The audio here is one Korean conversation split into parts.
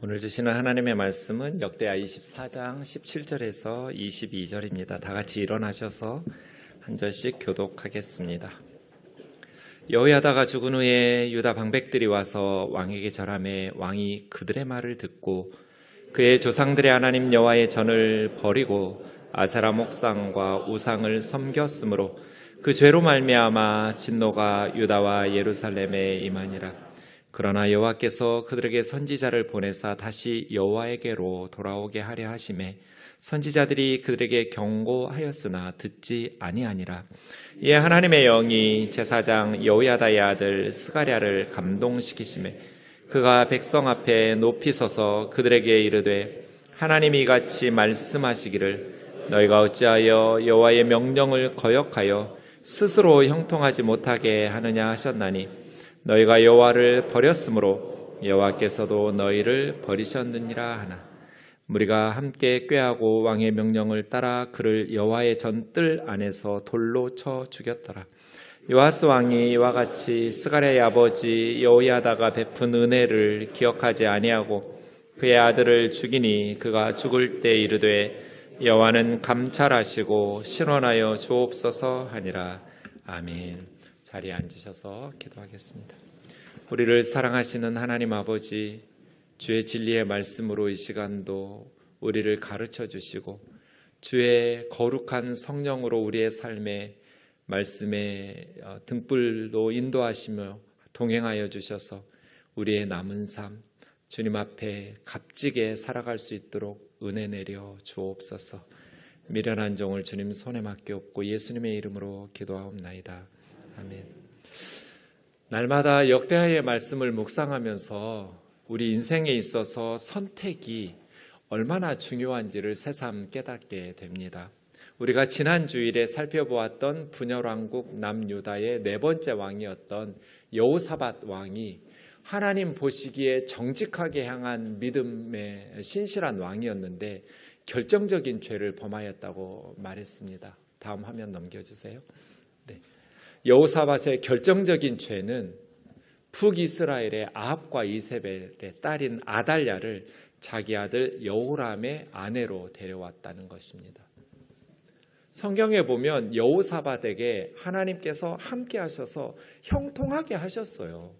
오늘 주시는 하나님의 말씀은 역대하 24장 17절에서 22절입니다. 다 같이 일어나셔서 한 절씩 교독하겠습니다. 여호야다가 죽은 후에 유다 방백들이 와서 왕에게 절하매 왕이 그들의 말을 듣고 그의 조상들의 하나님 여호와의 전을 버리고 아세라 목상과 우상을 섬겼으므로 그 죄로 말미암아 진노가 유다와 예루살렘에 임하니라. 그러나 여호와께서 그들에게 선지자를 보내사 다시 여호와에게로 돌아오게 하려 하심에 선지자들이 그들에게 경고하였으나 듣지 아니하니라. 이에 하나님의 영이 제사장 여호야다의 아들 스가랴를 감동시키심에 그가 백성 앞에 높이 서서 그들에게 이르되 하나님이 이같이 말씀하시기를 너희가 어찌하여 여호와의 명령을 거역하여 스스로 형통하지 못하게 하느냐 하셨나니 너희가 여호와를 버렸으므로 여호와께서도 너희를 버리셨느니라 하나. 무리가 함께 꾀하고 왕의 명령을 따라 그를 여호와의 전뜰 안에서 돌로 쳐 죽였더라. 요아스 왕이 이와 같이 스가랴의 아버지 여호야다가 베푼 은혜를 기억하지 아니하고 그의 아들을 죽이니 그가 죽을 때 이르되 여호와는 감찰하시고 신원하여 주옵소서 하니라. 아멘. 자리에 앉으셔서 기도하겠습니다. 우리를 사랑하시는 하나님 아버지, 주의 진리의 말씀으로 이 시간도 우리를 가르쳐 주시고 주의 거룩한 성령으로 우리의 삶에 말씀의 등불로 인도하시며 동행하여 주셔서 우리의 남은 삶 주님 앞에 값지게 살아갈 수 있도록 은혜 내려 주옵소서. 미련한 종을 주님 손에 맡기옵고 예수님의 이름으로 기도하옵나이다. 아멘. 날마다 역대하의 말씀을 묵상하면서 우리 인생에 있어서 선택이 얼마나 중요한지를 새삼 깨닫게 됩니다. 우리가 지난 주일에 살펴보았던 분열왕국 남유다의 네 번째 왕이었던 여호사밧 왕이 하나님 보시기에 정직하게 향한 믿음의 신실한 왕이었는데 결정적인 죄를 범하였다고 말했습니다. 다음 화면 넘겨주세요. 네. 여호사밧의 결정적인 죄는 북이스라엘의 아합과 이세벨의 딸인 아달랴를 자기 아들 여호람의 아내로 데려왔다는 것입니다. 성경에 보면 여호사밧에게 하나님께서 함께 하셔서 형통하게 하셨어요.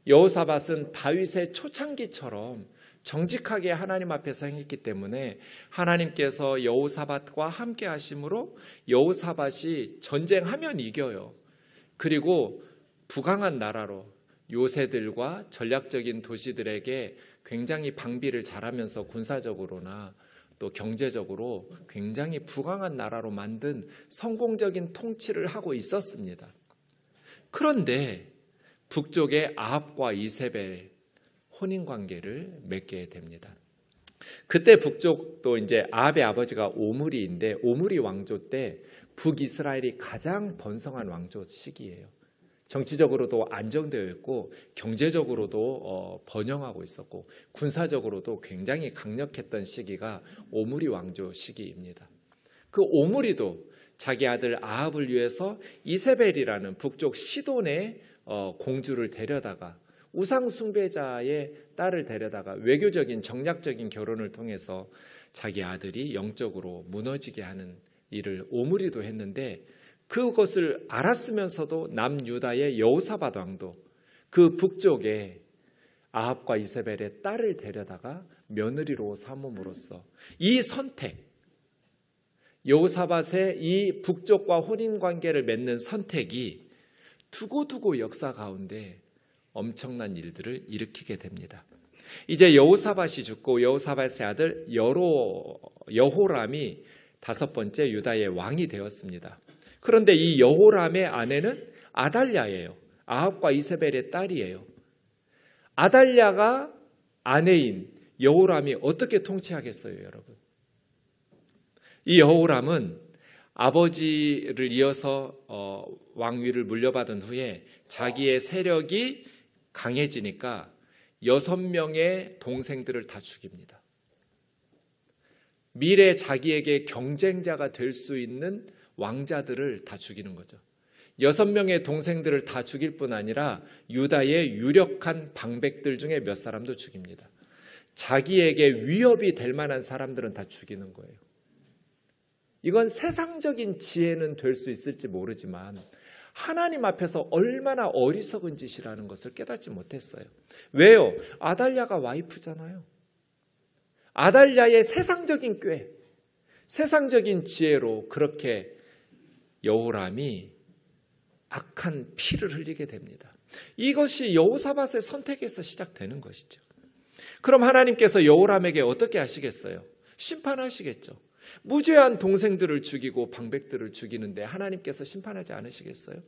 여호사밧은 다윗의 초창기처럼 정직하게 하나님 앞에서 행했기 때문에 하나님께서 여호사밧과 함께 하심으로 여호사밧이 전쟁하면 이겨요. 그리고 부강한 나라로 요새들과 전략적인 도시들에게 굉장히 방비를 잘하면서 군사적으로나 또 경제적으로 굉장히 부강한 나라로 만든 성공적인 통치를 하고 있었습니다. 그런데 북쪽의 아합과 이세벨 혼인관계를 맺게 됩니다. 그때 북쪽도 이제 아합의 아버지가 오므리인데 오므리 왕조 때 북이스라엘이 가장 번성한 왕조 시기예요. 정치적으로도 안정되어 있고 경제적으로도 번영하고 있었고 군사적으로도 굉장히 강력했던 시기가 오므리 왕조 시기입니다. 그 오므리도 자기 아들 아합을 위해서 이세벨이라는 북쪽 시돈의 공주를 데려다가 우상 숭배자의 딸을 데려다가 외교적인 정략적인 결혼을 통해서 자기 아들이 영적으로 무너지게 하는 일을 오므리도 했는데 그것을 알았으면서도 남유다의 여호사밧 왕도 그 북쪽에 아합과 이세벨의 딸을 데려다가 며느리로 삼음으로써 이 선택, 여호사밧의 이 북쪽과 혼인관계를 맺는 선택이 두고두고 역사 가운데 엄청난 일들을 일으키게 됩니다. 이제 여호사밧이 죽고 여호사밧의 아들 여호람이 다섯 번째 유다의 왕이 되었습니다. 그런데 이 여호람의 아내는 아달랴예요. 아합과 이세벨의 딸이에요. 아달랴가 아내인 여호람이 어떻게 통치하겠어요, 여러분? 이 여호람은 아버지를 이어서 왕위를 물려받은 후에 자기의 세력이 강해지니까 6명의 동생들을 다 죽입니다. 미래 자기에게 경쟁자가 될 수 있는 왕자들을 다 죽이는 거죠. 6명의 동생들을 다 죽일 뿐 아니라 유다의 유력한 방백들 중에 몇 사람도 죽입니다. 자기에게 위협이 될 만한 사람들은 다 죽이는 거예요. 이건 세상적인 지혜는 될 수 있을지 모르지만 하나님 앞에서 얼마나 어리석은 짓이라는 것을 깨닫지 못했어요. 왜요? 아달랴가 와이프잖아요. 아달랴의 세상적인 꾀, 세상적인 지혜로 그렇게 여호람이 악한 피를 흘리게 됩니다. 이것이 여호사밧의 선택에서 시작되는 것이죠. 그럼 하나님께서 여호람에게 어떻게 하시겠어요? 심판하시겠죠. 무죄한 동생들을 죽이고 방백들을 죽이는데 하나님께서 심판하지 않으시겠어요?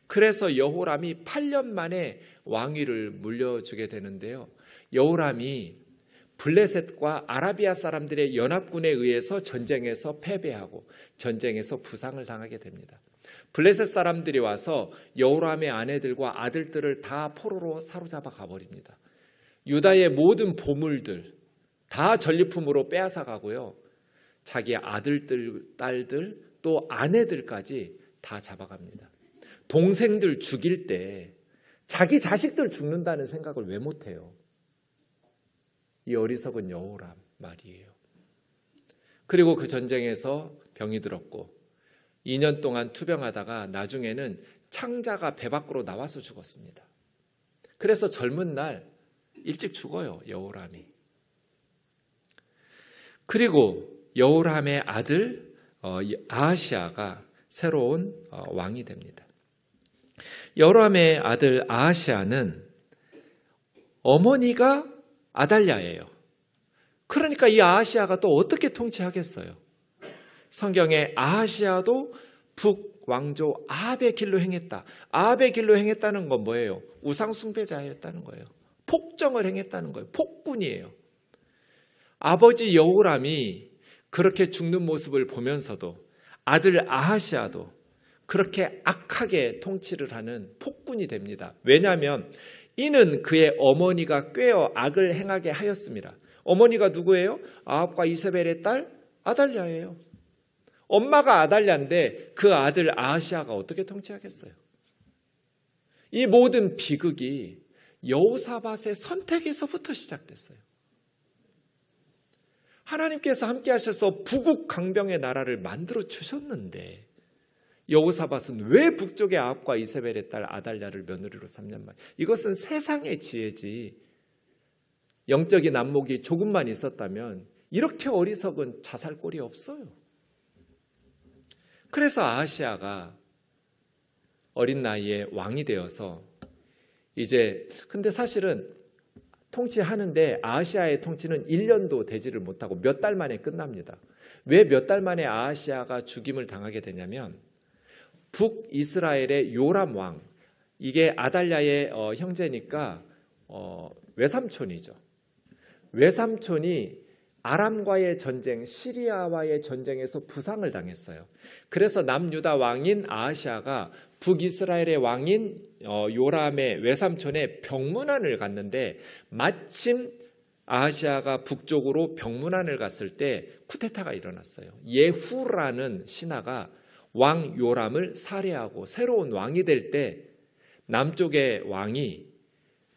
그래서 여호람이 8년 만에 왕위를 물려주게 되는데요. 여호람이 블레셋과 아라비아 사람들의 연합군에 의해서 전쟁에서 패배하고 전쟁에서 부상을 당하게 됩니다. 블레셋 사람들이 와서 여호람의 아내들과 아들들을 다 포로로 사로잡아 가버립니다. 유다의 모든 보물들 다 전리품으로 빼앗아 가고요. 자기 아들들, 딸들, 또 아내들까지 다 잡아갑니다. 동생들 죽일 때 자기 자식들 죽는다는 생각을 왜 못해요? 이 어리석은 여호람 말이에요. 그리고 그 전쟁에서 병이 들었고 2년 동안 투병하다가 나중에는 창자가 배 밖으로 나와서 죽었습니다. 그래서 젊은 날 일찍 죽어요, 여호람이. 그리고 여호람의 아들 아하시아가 새로운 왕이 됩니다. 여호람의 아들 아하시아는 어머니가 아달랴예요. 그러니까 이 아하시아가 또 어떻게 통치하겠어요? 성경에 아하시아도 북왕조 아합의 길로 행했다. 아합의 길로 행했다는 건 뭐예요? 우상 숭배자였다는 거예요. 폭정을 행했다는 거예요. 폭군이에요. 아버지 여호람이 그렇게 죽는 모습을 보면서도 아들 아하시아도 그렇게 악하게 통치를 하는 폭군이 됩니다. 왜냐하면 이는 그의 어머니가 꾀어 악을 행하게 하였습니다. 어머니가 누구예요? 아합과 이세벨의 딸 아달랴예요. 엄마가 아달랴인데 그 아들 아하시아가 어떻게 통치하겠어요? 이 모든 비극이 여호사밧의 선택에서부터 시작됐어요. 하나님께서 함께 하셔서 부국 강병의 나라를 만들어 주셨는데 여호사밧은 왜 북쪽의 아합과 이세벨의 딸 아달랴를 며느리로 삼냔 말이에요. 이것은 세상의 지혜지 영적인 안목이 조금만 있었다면 이렇게 어리석은 자살골이 없어요. 그래서 아하시아가 어린 나이에 왕이 되어서 이제 근데 사실은 통치하는데 아하시아의 통치는 1년도 되지를 못하고 몇 달 만에 끝납니다. 왜 몇 달 만에 아하시아가 죽임을 당하게 되냐면 북이스라엘의 요람 왕, 이게 아달랴의 형제니까 외삼촌이죠. 외삼촌이 아람과의 전쟁, 시리아와의 전쟁에서 부상을 당했어요. 그래서 남유다 왕인 아하시아가 북이스라엘의 왕인 요람의 외삼촌의 병문안을 갔는데 마침 아하시아가 북쪽으로 병문안을 갔을 때 쿠데타가 일어났어요. 예후라는 신하가 왕 요람을 살해하고 새로운 왕이 될 때 남쪽의 왕이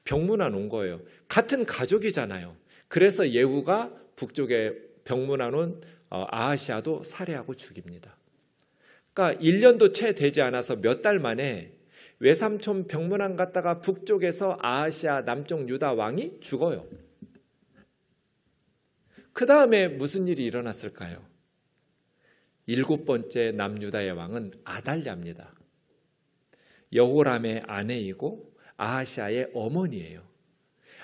병문안 온 거예요. 같은 가족이잖아요. 그래서 예후가 북쪽에 병문안 온 아하시아도 살해하고 죽입니다. 그러니까 1년도 채 되지 않아서 몇 달 만에 외삼촌 병문안 갔다가 북쪽에서 아하시아 남쪽 유다 왕이 죽어요. 그 다음에 무슨 일이 일어났을까요? 7번째 남유다의 왕은 아달랴입니다. 여호람의 아내이고 아하시아의 어머니예요.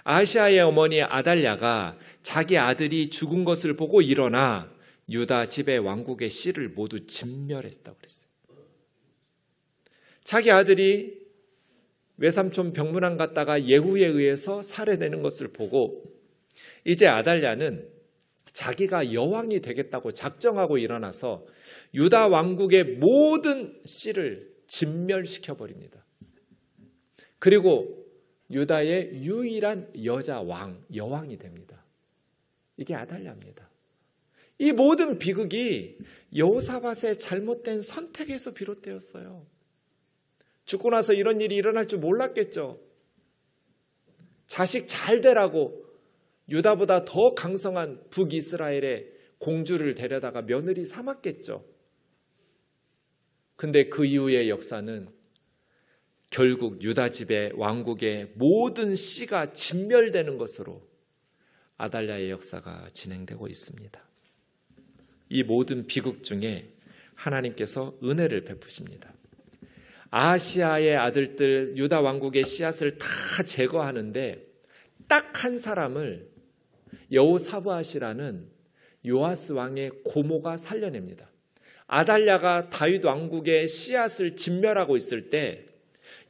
아하시아의 어머니 아달랴가 자기 아들이 죽은 것을 보고 일어나 유다 지배 왕국의 씨를 모두 진멸했다고 그랬어요. 자기 아들이 외삼촌 병문안 갔다가 예후에 의해서 살해되는 것을 보고 이제 아달랴는 자기가 여왕이 되겠다고 작정하고 일어나서 유다 왕국의 모든 씨를 진멸시켜버립니다. 그리고 유다의 유일한 여자 여왕이 됩니다. 이게 아달랴입니다. 이 모든 비극이 여호사밧의 잘못된 선택에서 비롯되었어요. 죽고 나서 이런 일이 일어날 줄 몰랐겠죠. 자식 잘 되라고 유다보다 더 강성한 북이스라엘의 공주를 데려다가 며느리 삼았겠죠. 근데 그 이후의 역사는 결국 유다 집의 왕국의 모든 씨가 진멸되는 것으로 아달랴의 역사가 진행되고 있습니다. 이 모든 비극 중에 하나님께서 은혜를 베푸십니다. 아하시아의 아들들 유다 왕국의 씨앗을 다 제거하는데 딱 한 사람을 여호사브앗이라는 요아스 왕의 고모가 살려냅니다. 아달랴가 다윗 왕국의 씨앗을 진멸하고 있을 때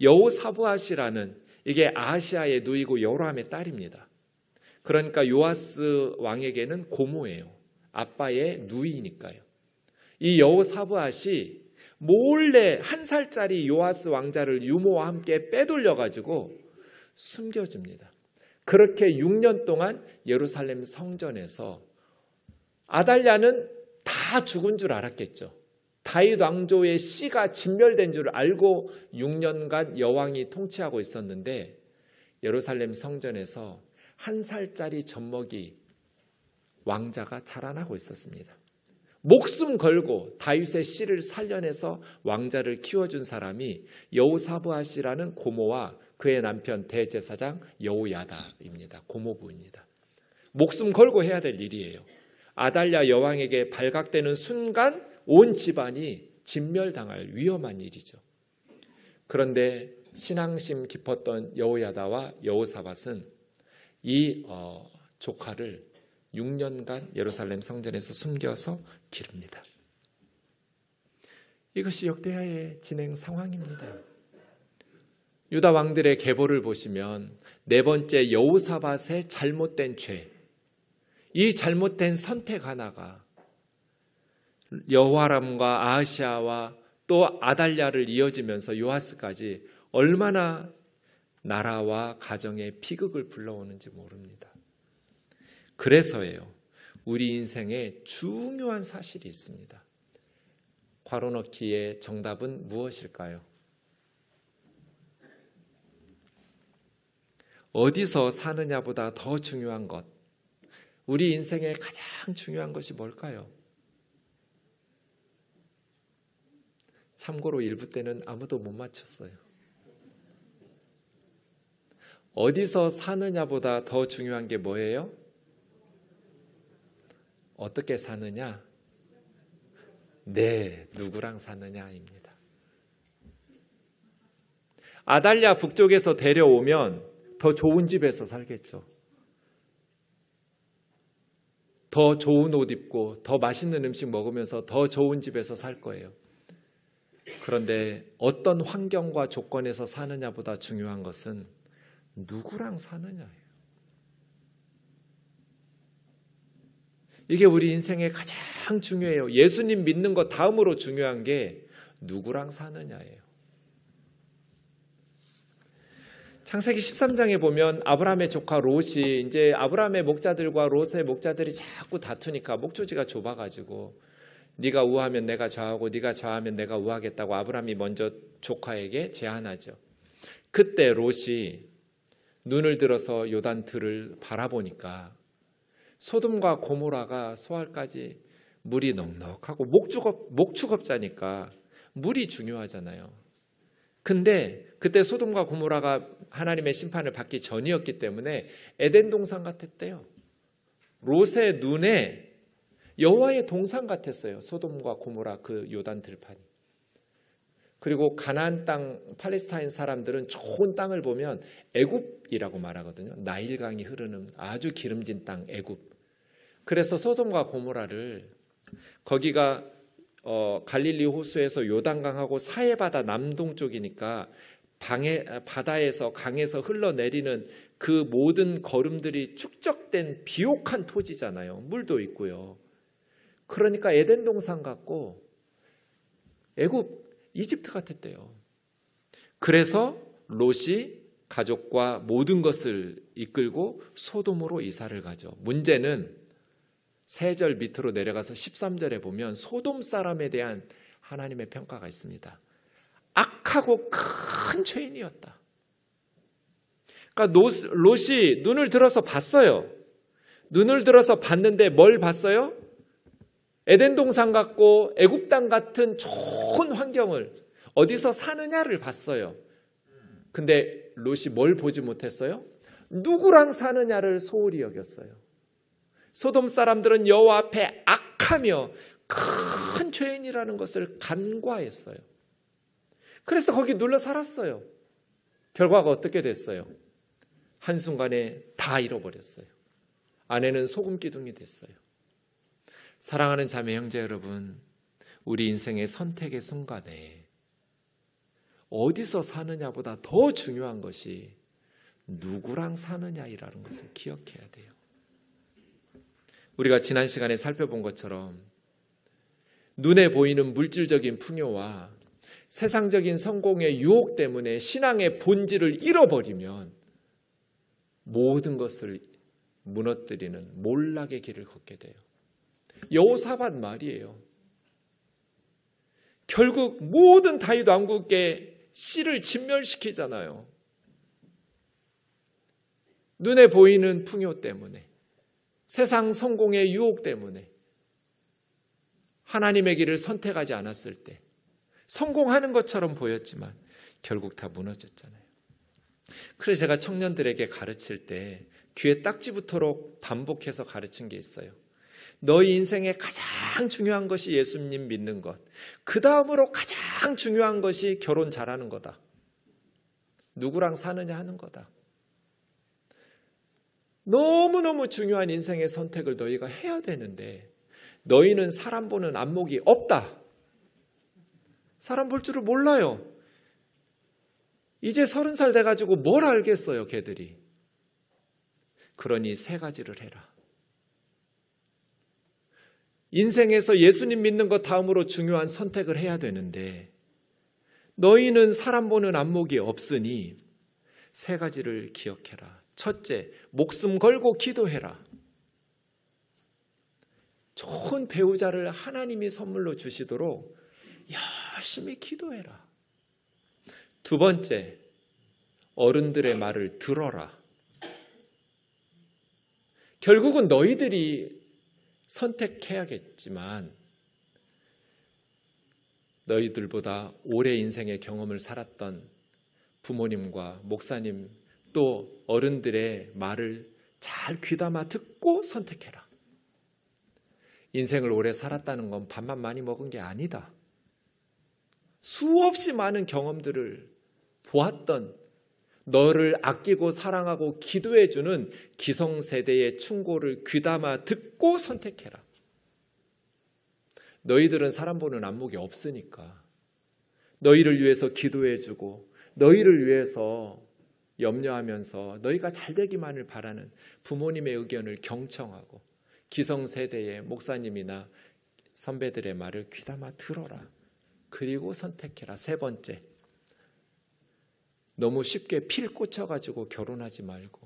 여호사브앗이라는, 이게 아하시아의 누이고 여로함의 딸입니다. 그러니까 요아스 왕에게는 고모예요. 아빠의 누이니까요. 이 여호사브앗이 몰래 1살짜리 요아스 왕자를 유모와 함께 빼돌려가지고 숨겨줍니다. 그렇게 6년 동안 예루살렘 성전에서 아달랴는 다 죽은 줄 알았겠죠. 다윗 왕조의 씨가 진멸된 줄 알고 6년간 여왕이 통치하고 있었는데 예루살렘 성전에서 1살짜리 젖먹이 왕자가 자라나고 있었습니다. 목숨 걸고 다윗의 씨를 살려내서 왕자를 키워준 사람이 여호사브앗이라는 고모와 그의 남편 대제사장 여호야다입니다. 고모부입니다. 목숨 걸고 해야 될 일이에요. 아달랴 여왕에게 발각되는 순간 온 집안이 진멸당할 위험한 일이죠. 그런데 신앙심 깊었던 여호야다와 여호사밧은 이 조카를 6년간 예루살렘 성전에서 숨겨서 기릅니다. 이것이 역대하의 진행 상황입니다. 유다 왕들의 계보를 보시면 네 번째 여호사밧의 잘못된 죄, 이 잘못된 선택 하나가 여호와람과 아하시아와 또 아달랴를 이어지면서 요아스까지 얼마나 나라와 가정의 비극을 불러오는지 모릅니다. 그래서예요. 우리 인생에 중요한 사실이 있습니다. 괄호 넣기의 정답은 무엇일까요? 어디서 사느냐보다 더 중요한 것, 우리 인생에 가장 중요한 것이 뭘까요? 참고로 일부 때는 아무도 못 맞췄어요. 어디서 사느냐보다 더 중요한 게 뭐예요? 어떻게 사느냐? 네, 누구랑 사느냐입니다. 아달랴 북쪽에서 데려오면 더 좋은 집에서 살겠죠. 더 좋은 옷 입고 더 맛있는 음식 먹으면서 더 좋은 집에서 살 거예요. 그런데 어떤 환경과 조건에서 사느냐보다 중요한 것은 누구랑 사느냐예요. 이게 우리 인생에 가장 중요해요. 예수님 믿는 것 다음으로 중요한 게 누구랑 사느냐예요. 창세기 13장에 보면 아브라함의 조카 롯이 이제 아브라함의 목자들과 롯의 목자들이 자꾸 다투니까 목조지가 좁아가지고 네가 우하면 내가 좌하고 네가 좌하면 내가 우하겠다고 아브라함이 먼저 조카에게 제안하죠. 그때 롯이 눈을 들어서 요단들을 바라보니까 소돔과 고모라가 소알까지 물이 넉넉하고 목축업자니까 물이 중요하잖아요. 근데 그때 소돔과 고모라가 하나님의 심판을 받기 전이었기 때문에 에덴 동산 같았대요. 롯의 눈에 여호와의 동산 같았어요. 소돔과 고모라 그 요단 들판이. 그리고 가나안 땅 팔레스타인 사람들은 좋은 땅을 보면 애굽이라고 말하거든요. 나일강이 흐르는 아주 기름진 땅 애굽. 그래서 소돔과 고모라를 거기가 갈릴리 호수에서 요단강하고 사해바다 남동쪽이니까 바다에서 강에서 흘러내리는 그 모든 거름들이 축적된 비옥한 토지잖아요. 물도 있고요. 그러니까 에덴 동산 같고 애굽 이집트 같았대요. 그래서 롯이 가족과 모든 것을 이끌고 소돔으로 이사를 가죠. 문제는 3절 밑으로 내려가서 13절에 보면 소돔 사람에 대한 하나님의 평가가 있습니다. 악하고 큰 죄인이었다. 그러니까 롯이 눈을 들어서 봤어요. 눈을 들어서 봤는데 뭘 봤어요? 에덴 동산 같고 애굽 땅 같은 좋은 환경을 어디서 사느냐를 봤어요. 근데 롯이 뭘 보지 못했어요? 누구랑 사느냐를 소홀히 여겼어요. 소돔 사람들은 여호와 앞에 악하며 큰 죄인이라는 것을 간과했어요. 그래서 거기 눌러 살았어요. 결과가 어떻게 됐어요? 한순간에 다 잃어버렸어요. 아내는 소금 기둥이 됐어요. 사랑하는 자매 형제 여러분, 우리 인생의 선택의 순간에 어디서 사느냐보다 더 중요한 것이 누구랑 사느냐이라는 것을 기억해야 돼요. 우리가 지난 시간에 살펴본 것처럼 눈에 보이는 물질적인 풍요와 세상적인 성공의 유혹 때문에 신앙의 본질을 잃어버리면 모든 것을 무너뜨리는 몰락의 길을 걷게 돼요. 여호사밧 말이에요. 결국 모든 다윗 왕국의 씨를 진멸시키잖아요. 눈에 보이는 풍요 때문에, 세상 성공의 유혹 때문에 하나님의 길을 선택하지 않았을 때 성공하는 것처럼 보였지만 결국 다 무너졌잖아요. 그래서 제가 청년들에게 가르칠 때 귀에 딱지 붙도록 반복해서 가르친 게 있어요. 너희 인생의 가장 중요한 것이 예수님 믿는 것, 그 다음으로 가장 중요한 것이 결혼 잘하는 거다. 누구랑 사느냐 하는 거다. 너무너무 중요한 인생의 선택을 너희가 해야 되는데 너희는 사람 보는 안목이 없다. 사람 볼 줄을 몰라요. 이제 30살 돼가지고 뭘 알겠어요, 걔들이. 그러니 세 가지를 해라. 인생에서 예수님 믿는 것 다음으로 중요한 선택을 해야 되는데 너희는 사람 보는 안목이 없으니 세 가지를 기억해라. 첫째, 목숨 걸고 기도해라. 좋은 배우자를 하나님이 선물로 주시도록 열심히 기도해라. 두 번째, 어른들의 말을 들어라. 결국은 너희들이 선택해야겠지만 너희들보다 오래 인생의 경험을 살았던 부모님과 목사님 또 어른들의 말을 잘 귀담아 듣고 선택해라. 인생을 오래 살았다는 건 밥만 많이 먹은 게 아니다. 수없이 많은 경험들을 보았던 너를 아끼고 사랑하고 기도해주는 기성세대의 충고를 귀담아 듣고 선택해라. 너희들은 사람 보는 안목이 없으니까 너희를 위해서 기도해주고 너희를 위해서 염려하면서 너희가 잘되기만을 바라는 부모님의 의견을 경청하고 기성세대의 목사님이나 선배들의 말을 귀담아 들어라. 그리고 선택해라. 세 번째, 너무 쉽게 필 꽂혀가지고 결혼하지 말고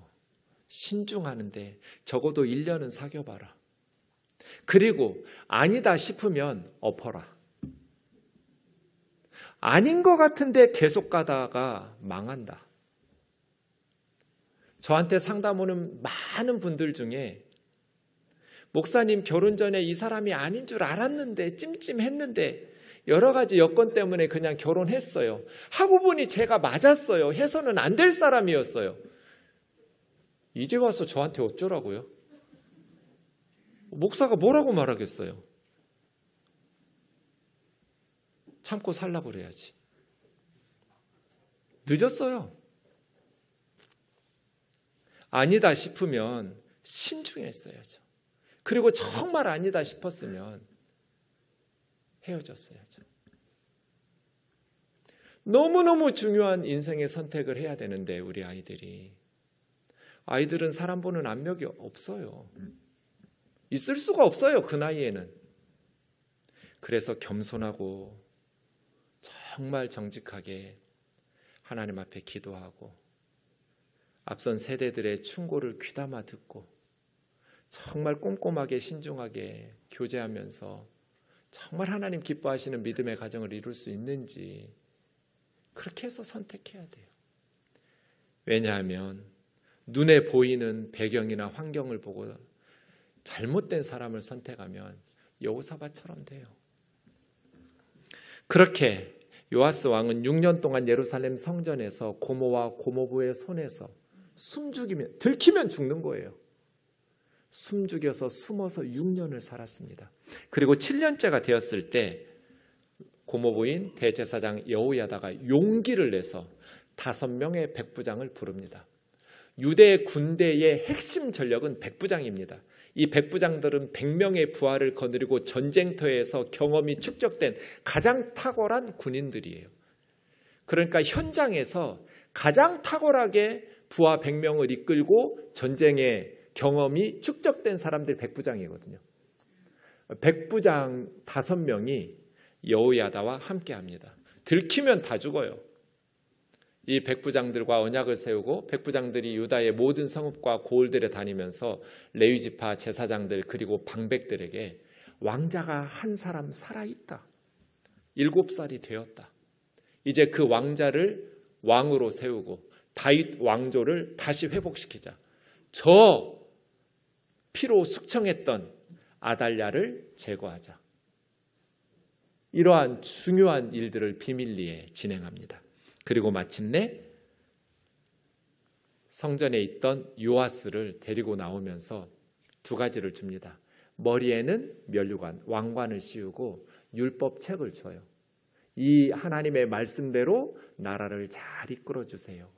신중하는데 적어도 1년은 사귀어봐라. 그리고 아니다 싶으면 엎어라. 아닌 것 같은데 계속 가다가 망한다. 저한테 상담 오는 많은 분들 중에 목사님 결혼 전에 이 사람이 아닌 줄 알았는데 찜찜했는데 여러 가지 여건 때문에 그냥 결혼했어요. 하고 보니 제가 맞았어요. 해서는 안 될 사람이었어요. 이제 와서 저한테 어쩌라고요? 목사가 뭐라고 말하겠어요? 참고 살라고 그래야지. 늦었어요. 아니다 싶으면 신중했어야죠. 그리고 정말 아니다 싶었으면 헤어졌어야죠. 너무너무 중요한 인생의 선택을 해야 되는데 우리 아이들은 사람 보는 안목이 없어요. 있을 수가 없어요. 그 나이에는. 그래서 겸손하고 정말 정직하게 하나님 앞에 기도하고 앞선 세대들의 충고를 귀담아 듣고 정말 꼼꼼하게 신중하게 교제하면서 정말 하나님 기뻐하시는 믿음의 가정을 이룰 수 있는지 그렇게 해서 선택해야 돼요. 왜냐하면 눈에 보이는 배경이나 환경을 보고 잘못된 사람을 선택하면 여호사밧처럼 돼요. 그렇게 요아스 왕은 6년 동안 예루살렘 성전에서 고모와 고모부의 손에서 들키면 죽는 거예요. 숨죽여서 숨어서 6년을 살았습니다. 그리고 7년째가 되었을 때 고모부인 대제사장 여호야다가 용기를 내서 5명의 백부장을 부릅니다. 유대 군대의 핵심 전력은 백부장입니다. 이 백부장들은 100명의 부하를 거느리고 전쟁터에서 경험이 축적된 가장 탁월한 군인들이에요. 그러니까 현장에서 가장 탁월하게 부하 100명을 이끌고 전쟁의 경험이 축적된 사람들이 백부장이거든요. 백부장 5명이 여호야다와 함께합니다. 들키면 다 죽어요. 이 백부장들과 언약을 세우고 백부장들이 유다의 모든 성읍과 고을들에 다니면서 레위지파 제사장들 그리고 방백들에게 왕자가 한 사람 살아있다. 7살이 되었다. 이제 그 왕자를 왕으로 세우고 다윗 왕조를 다시 회복시키자. 저 피로 숙청했던 아달랴를 제거하자. 이러한 중요한 일들을 비밀리에 진행합니다. 그리고 마침내 성전에 있던 요아스를 데리고 나오면서 2가지를 줍니다. 머리에는 면류관, 왕관을 씌우고 율법책을 줘요. 이 하나님의 말씀대로 나라를 잘 이끌어 주세요.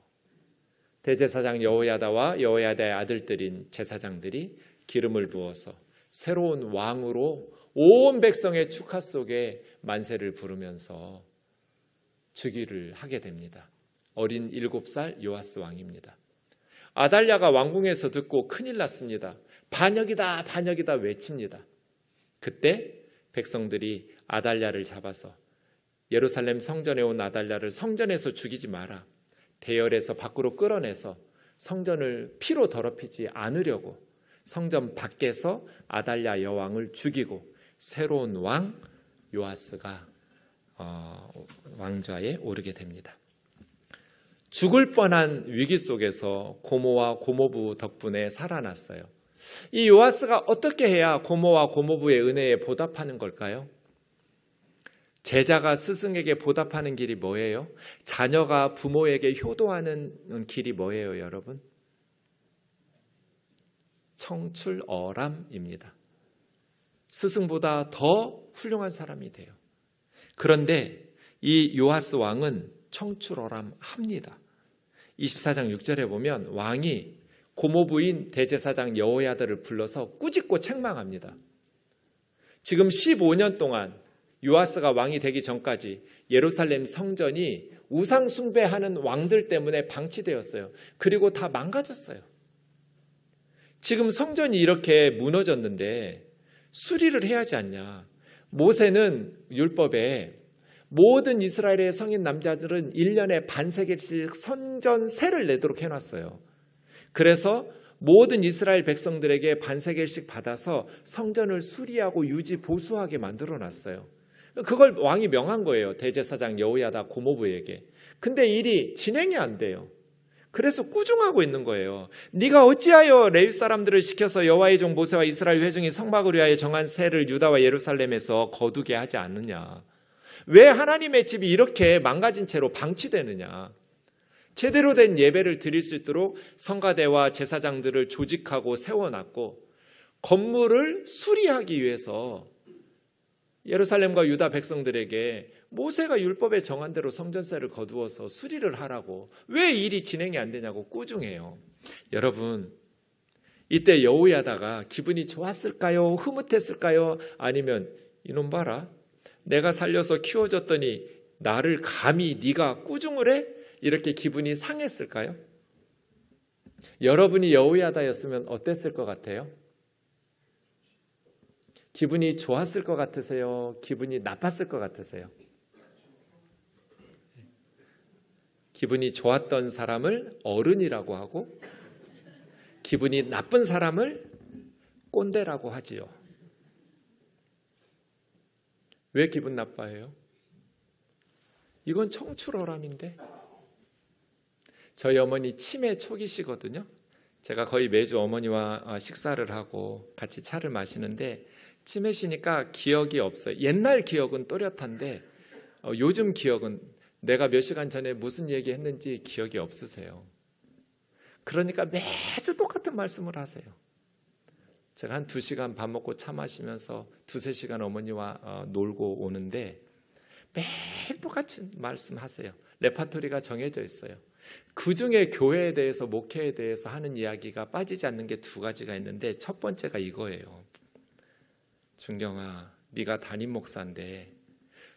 대제사장 여호야다와 여호야다의 아들들인 제사장들이 기름을 부어서 새로운 왕으로 온 백성의 축하 속에 만세를 부르면서 즉위를 하게 됩니다. 어린 7살 요아스 왕입니다. 아달랴가 왕궁에서 듣고 큰일 났습니다. 반역이다, 반역이다 외칩니다. 그때 백성들이 아달랴를 잡아서 예루살렘 성전에 온 아달랴를 성전에서 죽이지 마라. 대열에서 밖으로 끌어내서 성전을 피로 더럽히지 않으려고 성전 밖에서 아달랴 여왕을 죽이고 새로운 왕 요아스가 왕좌에 오르게 됩니다. 죽을 뻔한 위기 속에서 고모와 고모부 덕분에 살아났어요. 이 요아스가 어떻게 해야 고모와 고모부의 은혜에 보답하는 걸까요? 제자가 스승에게 보답하는 길이 뭐예요? 자녀가 부모에게 효도하는 길이 뭐예요, 여러분? 청출어람입니다. 스승보다 더 훌륭한 사람이 돼요. 그런데 이 요아스 왕은 청출어람합니다. 24장 6절에 보면 왕이 고모부인 대제사장 여호야다를 불러서 꾸짖고 책망합니다. 지금 15년 동안 요아스가 왕이 되기 전까지 예루살렘 성전이 우상 숭배하는 왕들 때문에 방치되었어요. 그리고 다 망가졌어요. 지금 성전이 이렇게 무너졌는데 수리를 해야 하지 않냐. 모세는 율법에 모든 이스라엘의 성인 남자들은 1년에 반세겔씩 성전세를 내도록 해놨어요. 그래서 모든 이스라엘 백성들에게 반세겔씩 받아서 성전을 수리하고 유지 보수하게 만들어놨어요. 그걸 왕이 명한 거예요. 대제사장 여호야다 고모부에게. 근데 일이 진행이 안 돼요. 그래서 꾸중하고 있는 거예요. 네가 어찌하여 레위 사람들을 시켜서 여호와의 종 모세와 이스라엘 회중이 성막을 위하여 정한 세를 유다와 예루살렘에서 거두게 하지 않느냐. 왜 하나님의 집이 이렇게 망가진 채로 방치되느냐. 제대로 된 예배를 드릴 수 있도록 성가대와 제사장들을 조직하고 세워놨고 건물을 수리하기 위해서 예루살렘과 유다 백성들에게 모세가 율법에 정한 대로 성전세를 거두어서 수리를 하라고 왜 일이 진행이 안 되냐고 꾸중해요. 여러분, 이때 여호야다가 기분이 좋았을까요? 흐뭇했을까요? 아니면 이놈 봐라. 내가 살려서 키워줬더니 나를 감히 네가 꾸중을 해? 이렇게 기분이 상했을까요? 여러분이 여호야다였으면 어땠을 것 같아요? 기분이 좋았을 것 같으세요? 기분이 나빴을 것 같으세요? 기분이 좋았던 사람을 어른이라고 하고 기분이 나쁜 사람을 꼰대라고 하지요. 왜 기분 나빠해요? 이건 청출어람인데. 저희 어머니 치매 초기시거든요. 제가 거의 매주 어머니와 식사를 하고 같이 차를 마시는데 치매시니까 기억이 없어요. 옛날 기억은 또렷한데 요즘 기억은 내가 몇 시간 전에 무슨 얘기 했는지 기억이 없으세요. 그러니까 매주 똑같은 말씀을 하세요. 제가 한 2시간 밥 먹고 차 마시면서 2-3시간 어머니와 놀고 오는데 매일 똑같이 말씀하세요. 레파토리가 정해져 있어요. 그중에 교회에 대해서, 목회에 대해서 하는 이야기가 빠지지 않는 게 2가지가 있는데 첫 번째가 이거예요. 준경아, 네가 담임 목사인데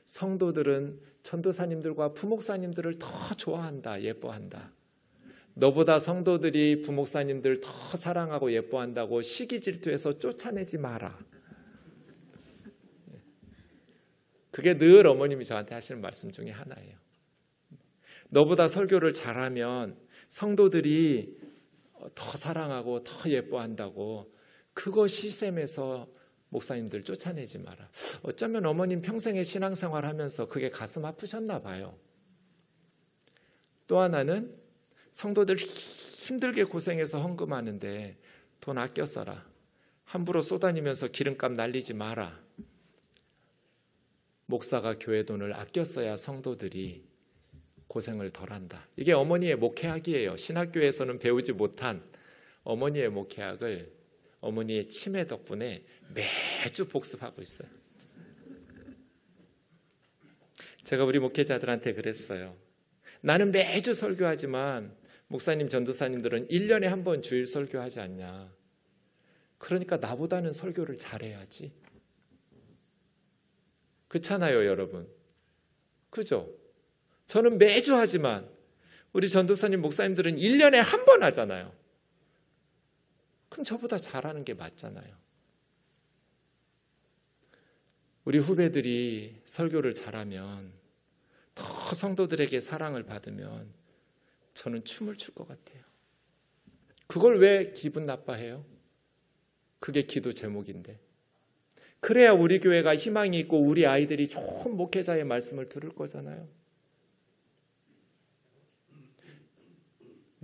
성도들은 전도사님들과 부목사님들을 더 좋아한다, 예뻐한다. 너보다 성도들이 부목사님들 더 사랑하고 예뻐한다고 시기 질투해서 쫓아내지 마라. 그게 늘 어머님이 저한테 하시는 말씀 중에 하나예요. 너보다 설교를 잘하면 성도들이 더 사랑하고 더 예뻐한다고 그거 시샘에서 목사님들 쫓아내지 마라. 어쩌면 어머님 평생의 신앙생활 하면서 그게 가슴 아프셨나 봐요. 또 하나는 성도들 힘들게 고생해서 헌금하는데 돈 아껴 써라. 함부로 쏘다니면서 기름값 날리지 마라. 목사가 교회 돈을 아껴 써야 성도들이 고생을 덜한다. 이게 어머니의 목회학이에요. 신학교에서는 배우지 못한 어머니의 목회학을 어머니의 치매 덕분에 매주 복습하고 있어요. 제가 우리 목회자들한테 그랬어요. 나는 매주 설교하지만 목사님, 전도사님들은 1년에 한 번 주일 설교하지 않냐. 그러니까 나보다는 설교를 잘해야지. 그렇잖아요, 여러분. 그죠? 저는 매주 하지만 우리 전도사님, 목사님들은 1년에 한 번 하잖아요. 그럼 저보다 잘하는 게 맞잖아요. 우리 후배들이 설교를 잘하면, 더 성도들에게 사랑을 받으면 저는 춤을 출 것 같아요. 그걸 왜 기분 나빠해요? 그게 기도 제목인데. 그래야 우리 교회가 희망이 있고 우리 아이들이 좋은 목회자의 말씀을 들을 거잖아요.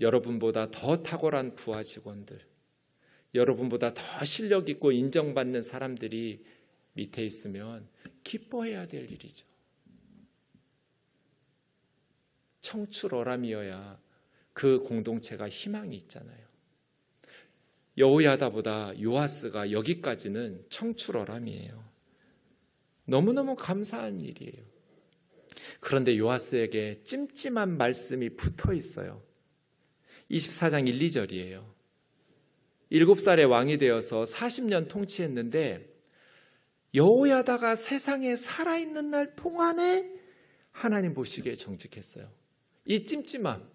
여러분보다 더 탁월한 부하 직원들, 여러분보다 더 실력 있고 인정받는 사람들이 밑에 있으면 기뻐해야 될 일이죠. 청출어람이어야 그 공동체가 희망이 있잖아요. 여호야다보다 요아스가 여기까지는 청출어람이에요. 너무너무 감사한 일이에요. 그런데 요아스에게 찜찜한 말씀이 붙어 있어요. 24장 1, 2절이에요. 7살에 왕이 되어서 40년 통치했는데 여호야다가 세상에 살아있는 날 동안에 하나님 보시기에 정직했어요. 이 찜찜함.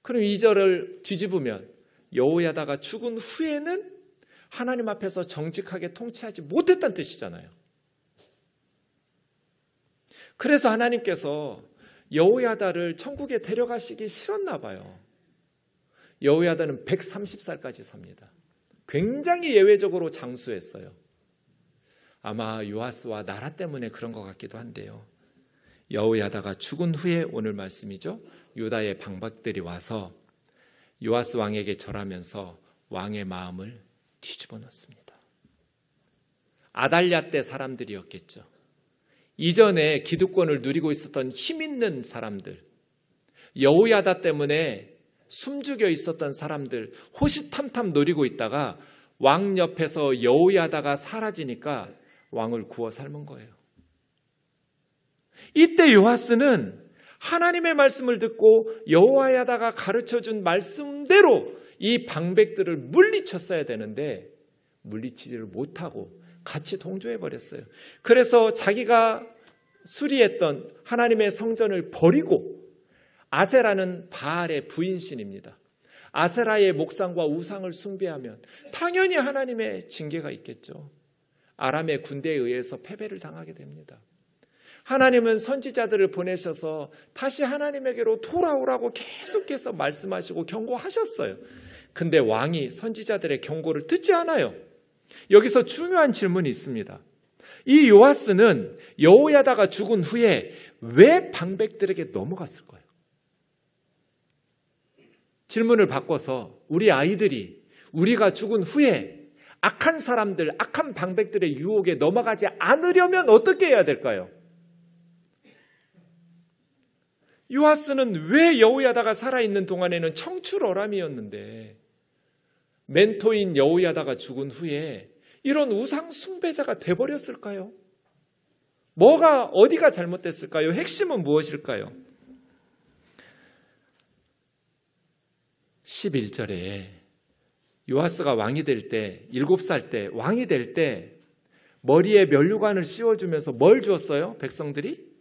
그럼 2절을 뒤집으면 여호야다가 죽은 후에는 하나님 앞에서 정직하게 통치하지 못했다는 뜻이잖아요. 그래서 하나님께서 여호야다를 천국에 데려가시기 싫었나 봐요. 여호야다는 130살까지 삽니다. 굉장히 예외적으로 장수했어요. 아마 요아스와 나라 때문에 그런 것 같기도 한데요. 여호야다가 죽은 후에 오늘 말씀이죠. 유다의 방백들이 와서 요아스 왕에게 절하면서 왕의 마음을 뒤집어 놓습니다. 아달랴 때 사람들이었겠죠. 이전에 기득권을 누리고 있었던 힘 있는 사람들, 여호야다 때문에 숨죽여 있었던 사람들, 호시탐탐 노리고 있다가 왕 옆에서 여호야다가 사라지니까 왕을 구워 삶은 거예요. 이때 요아스는 하나님의 말씀을 듣고 여호야다가 가르쳐준 말씀대로 이 방백들을 물리쳤어야 되는데 물리치지를 못하고 같이 동조해버렸어요. 그래서 자기가 수리했던 하나님의 성전을 버리고, 아세라는 바알의 부인신입니다. 아세라의 목상과 우상을 숭배하면 당연히 하나님의 징계가 있겠죠. 아람의 군대에 의해서 패배를 당하게 됩니다. 하나님은 선지자들을 보내셔서 다시 하나님에게로 돌아오라고 계속해서 말씀하시고 경고하셨어요. 근데 왕이 선지자들의 경고를 듣지 않아요. 여기서 중요한 질문이 있습니다. 이 요아스는 여호야다가 죽은 후에 왜 방백들에게 넘어갔을 거예요? 질문을 바꿔서 우리 아이들이 우리가 죽은 후에 악한 사람들, 악한 방백들의 유혹에 넘어가지 않으려면 어떻게 해야 될까요? 요아스는 왜 여호야다가 살아있는 동안에는 청출어람이었는데 멘토인 여호야다가 죽은 후에 이런 우상 숭배자가 돼버렸을까요? 어디가 잘못됐을까요? 핵심은 무엇일까요? 11절에 요아스가 왕이 될 때, 7살 때 왕이 될 때 머리에 면류관을 씌워주면서 뭘 줬어요? 백성들이?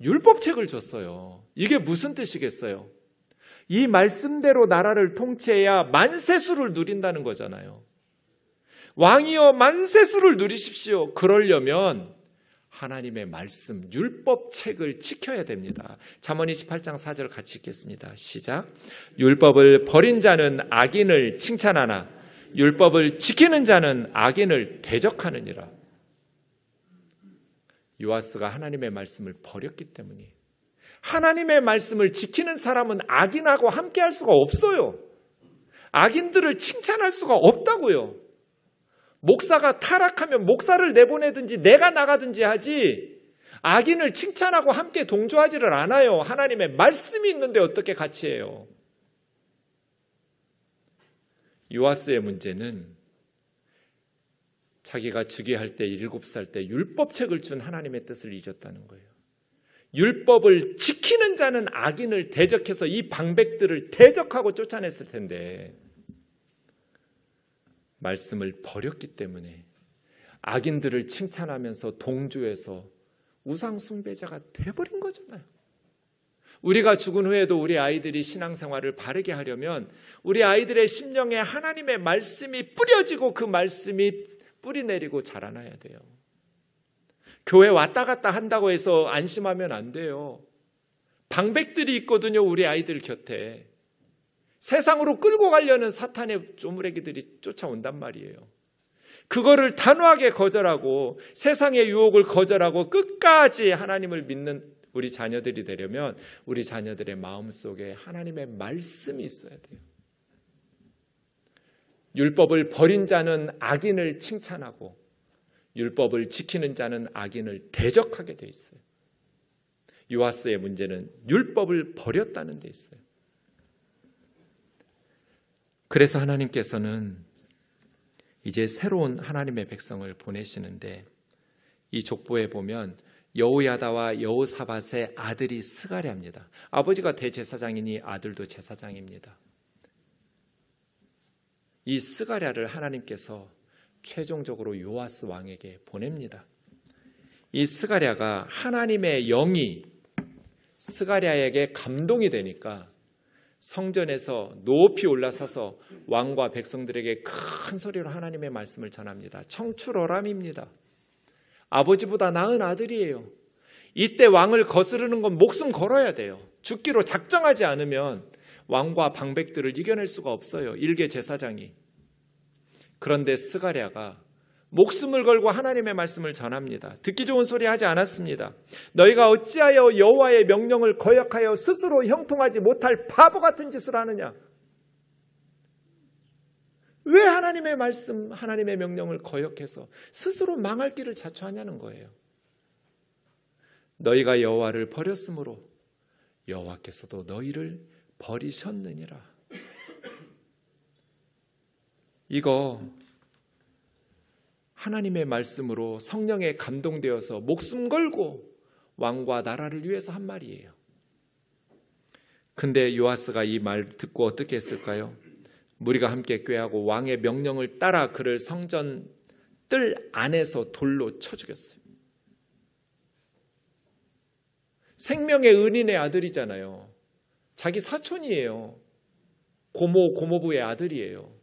율법책을 줬어요. 이게 무슨 뜻이겠어요? 이 말씀대로 나라를 통치해야 만세수를 누린다는 거잖아요. 왕이여 만세수를 누리십시오. 그러려면 하나님의 말씀, 율법책을 지켜야 됩니다. 잠언 28장 4절 같이 읽겠습니다. 시작. 율법을 버린 자는 악인을 칭찬하나 율법을 지키는 자는 악인을 대적하느니라. 요아스가 하나님의 말씀을 버렸기 때문이에요. 하나님의 말씀을 지키는 사람은 악인하고 함께할 수가 없어요. 악인들을 칭찬할 수가 없다고요. 목사가 타락하면 목사를 내보내든지 내가 나가든지 하지 악인을 칭찬하고 함께 동조하지를 않아요. 하나님의 말씀이 있는데 어떻게 같이 해요? 요아스의 문제는 자기가 즉위할 때 7살 때 율법책을 준 하나님의 뜻을 잊었다는 거예요. 율법을 지키는 자는 악인을 대적해서 이 방백들을 대적하고 쫓아냈을 텐데 말씀을 버렸기 때문에 악인들을 칭찬하면서 동조해서 우상 숭배자가 돼버린 거잖아요. 우리가 죽은 후에도 우리 아이들이 신앙생활을 바르게 하려면 우리 아이들의 심령에 하나님의 말씀이 뿌려지고 그 말씀이 뿌리 내리고 자라나야 돼요. 교회 왔다 갔다 한다고 해서 안심하면 안 돼요. 방백들이 있거든요. 우리 아이들 곁에. 세상으로 끌고 가려는 사탄의 쪼무레기들이 쫓아온단 말이에요. 그거를 단호하게 거절하고 세상의 유혹을 거절하고 끝까지 하나님을 믿는 우리 자녀들이 되려면 우리 자녀들의 마음속에 하나님의 말씀이 있어야 돼요. 율법을 버린 자는 악인을 칭찬하고 율법을 지키는 자는 악인을 대적하게 돼 있어요. 요아스의 문제는 율법을 버렸다는 데 있어요. 그래서 하나님께서는 이제 새로운 하나님의 백성을 보내시는데 이 족보에 보면 여호야다와 여호사밧의 아들이 스가랴입니다. 아버지가 대제사장이니 아들도 제사장입니다. 이 스가랴를 하나님께서 최종적으로 요아스 왕에게 보냅니다. 이 스가랴가 하나님의 영이 스가랴에게 감동이 되니까 성전에서 높이 올라서서 왕과 백성들에게 큰 소리로 하나님의 말씀을 전합니다. 청출어람입니다. 아버지보다 나은 아들이에요. 이때 왕을 거스르는 건 목숨 걸어야 돼요. 죽기로 작정하지 않으면 왕과 방백들을 이겨낼 수가 없어요. 일개 제사장이. 그런데 스가랴가 목숨을 걸고 하나님의 말씀을 전합니다. 듣기 좋은 소리 하지 않았습니다. 너희가 어찌하여 여호와의 명령을 거역하여 스스로 형통하지 못할 바보 같은 짓을 하느냐? 왜 하나님의 말씀, 하나님의 명령을 거역해서 스스로 망할 길을 자초하냐는 거예요. 너희가 여호와를 버렸으므로 여호와께서도 너희를 버리셨느니라. 이거 하나님의 말씀으로 성령에 감동되어서 목숨 걸고 왕과 나라를 위해서 한 말이에요. 근데 요아스가 이 말 듣고 어떻게 했을까요? 무리가 함께 꾀하고 왕의 명령을 따라 그를 성전 뜰 안에서 돌로 쳐 죽였어요. 생명의 은인의 아들이잖아요. 자기 사촌이에요. 고모부의 아들이에요.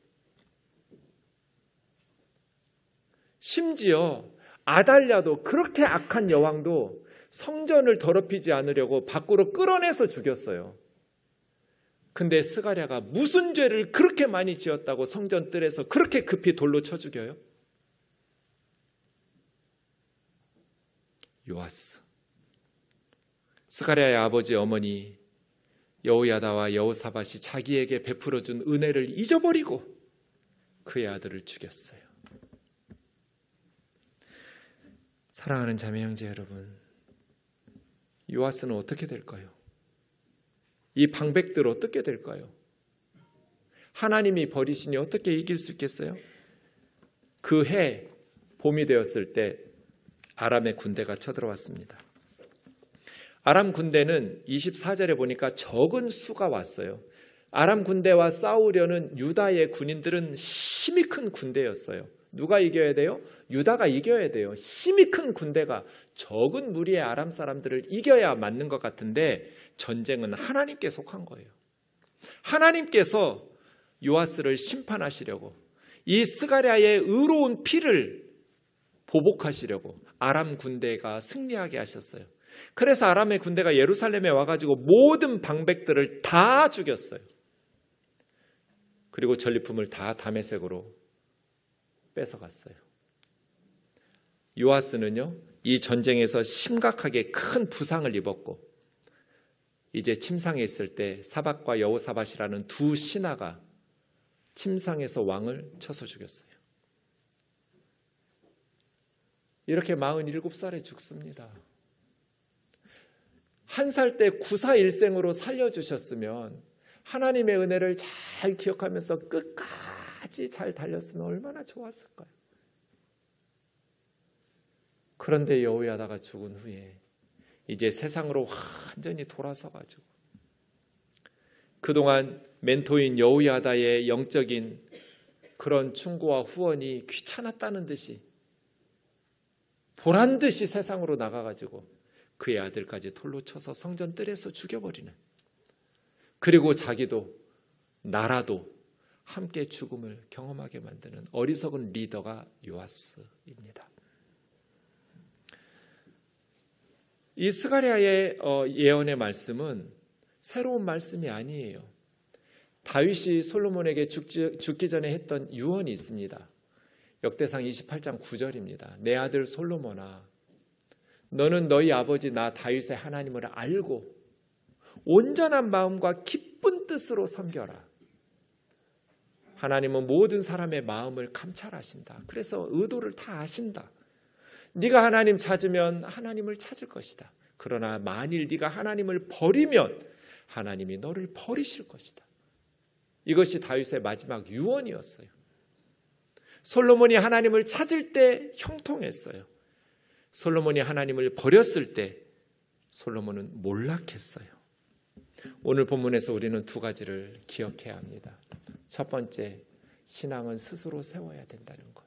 심지어 아달랴도 그렇게 악한 여왕도 성전을 더럽히지 않으려고 밖으로 끌어내서 죽였어요. 근데 스가랴가 무슨 죄를 그렇게 많이 지었다고 성전 뜰에서 그렇게 급히 돌로 쳐 죽여요? 요아스. 스가랴의 아버지 어머니 여호야다와 여호사밧이 자기에게 베풀어준 은혜를 잊어버리고 그의 아들을 죽였어요. 사랑하는 자매 형제 여러분, 요아스는 어떻게 될까요? 이 방백들 어떻게 될까요? 하나님이 버리시니 어떻게 이길 수 있겠어요? 그 해 봄이 되었을 때 아람의 군대가 쳐들어왔습니다. 아람 군대는 24절에 보니까 적은 수가 왔어요. 아람 군대와 싸우려는 유다의 군인들은 힘이 큰 군대였어요. 누가 이겨야 돼요? 유다가 이겨야 돼요. 힘이 큰 군대가 적은 무리의 아람 사람들을 이겨야 맞는 것 같은데 전쟁은 하나님께 속한 거예요. 하나님께서 요아스를 심판하시려고 이 스가랴의 의로운 피를 보복하시려고 아람 군대가 승리하게 하셨어요. 그래서 아람의 군대가 예루살렘에 와가지고 모든 방백들을 다 죽였어요. 그리고 전리품을 다 다메섹으로 뺏어갔어요. 요아스는요, 이 전쟁에서 심각하게 큰 부상을 입었고 이제 침상에 있을 때 사밧과 여호사밧이라는 두 신하가 침상에서 왕을 쳐서 죽였어요. 이렇게 47살에 죽습니다. 한 살 때 구사일생으로 살려주셨으면 하나님의 은혜를 잘 기억하면서 끝까지 잘 달렸으면 얼마나 좋았을까요? 그런데 여호야다가 죽은 후에 이제 세상으로 완전히 돌아서가지고 그동안 멘토인 여호야다의 영적인 그런 충고와 후원이 귀찮았다는 듯이 보란듯이 세상으로 나가가지고 그의 아들까지 돌로 쳐서 성전 뜰에서 죽여버리는, 그리고 자기도 나라도 함께 죽음을 경험하게 만드는 어리석은 리더가 요아스입니다. 이 스가랴의 예언의 말씀은 새로운 말씀이 아니에요. 다윗이 솔로몬에게 죽기 전에 했던 유언이 있습니다. 역대상 28장 9절입니다. 내 아들 솔로몬아, 너는 너희 아버지 나 다윗의 하나님을 알고 온전한 마음과 기쁜 뜻으로 섬겨라. 하나님은 모든 사람의 마음을 감찰하신다. 그래서 의도를 다 아신다. 네가 하나님 찾으면 하나님을 찾을 것이다. 그러나 만일 네가 하나님을 버리면 하나님이 너를 버리실 것이다. 이것이 다윗의 마지막 유언이었어요. 솔로몬이 하나님을 찾을 때 형통했어요. 솔로몬이 하나님을 버렸을 때 솔로몬은 몰락했어요. 오늘 본문에서 우리는 두 가지를 기억해야 합니다. 첫 번째, 신앙은 스스로 세워야 된다는 것.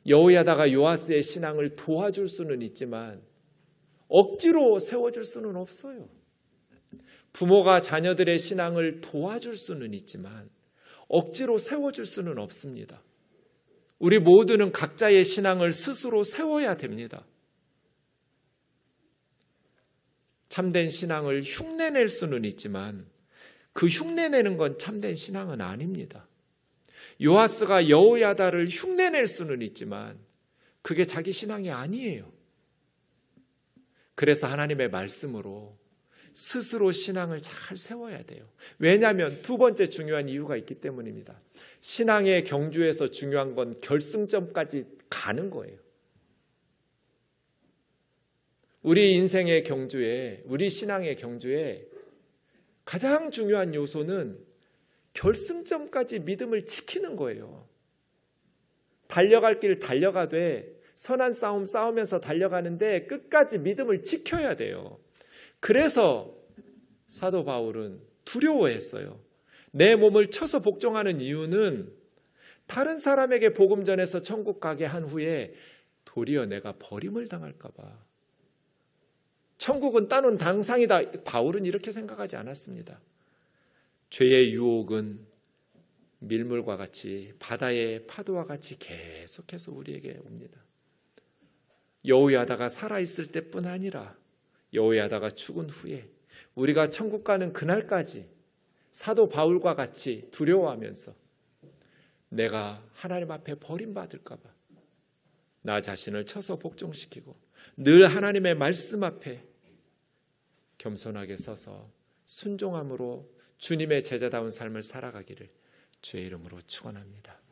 여호야다가 요아스의 신앙을 도와줄 수는 있지만 억지로 세워줄 수는 없어요. 부모가 자녀들의 신앙을 도와줄 수는 있지만 억지로 세워줄 수는 없습니다. 우리 모두는 각자의 신앙을 스스로 세워야 됩니다. 참된 신앙을 흉내낼 수는 있지만 그 흉내내는 건 참된 신앙은 아닙니다. 요아스가 여호야다를 흉내낼 수는 있지만 그게 자기 신앙이 아니에요. 그래서 하나님의 말씀으로 스스로 신앙을 잘 세워야 돼요. 왜냐하면 두 번째 중요한 이유가 있기 때문입니다. 신앙의 경주에서 중요한 건 결승점까지 가는 거예요. 우리 인생의 경주에, 우리 신앙의 경주에 가장 중요한 요소는 결승점까지 믿음을 지키는 거예요. 달려갈 길 달려가되 선한 싸움 싸우면서 달려가는데 끝까지 믿음을 지켜야 돼요. 그래서 사도 바울은 두려워했어요. 내 몸을 쳐서 복종하는 이유는 다른 사람에게 복음 전해서 천국 가게 한 후에 도리어 내가 버림을 당할까 봐. 천국은 따놓은 당상이다. 바울은 이렇게 생각하지 않았습니다. 죄의 유혹은 밀물과 같이 바다의 파도와 같이 계속해서 우리에게 옵니다. 여호야다가 살아있을 때뿐 아니라 여호야다가 죽은 후에 우리가 천국 가는 그날까지 사도 바울과 같이 두려워하면서 내가 하나님 앞에 버림받을까 봐 나 자신을 쳐서 복종시키고 늘 하나님의 말씀 앞에 겸손하게 서서 순종함으로 주님의 제자다운 삶을 살아가기를 주의 이름으로 축원합니다.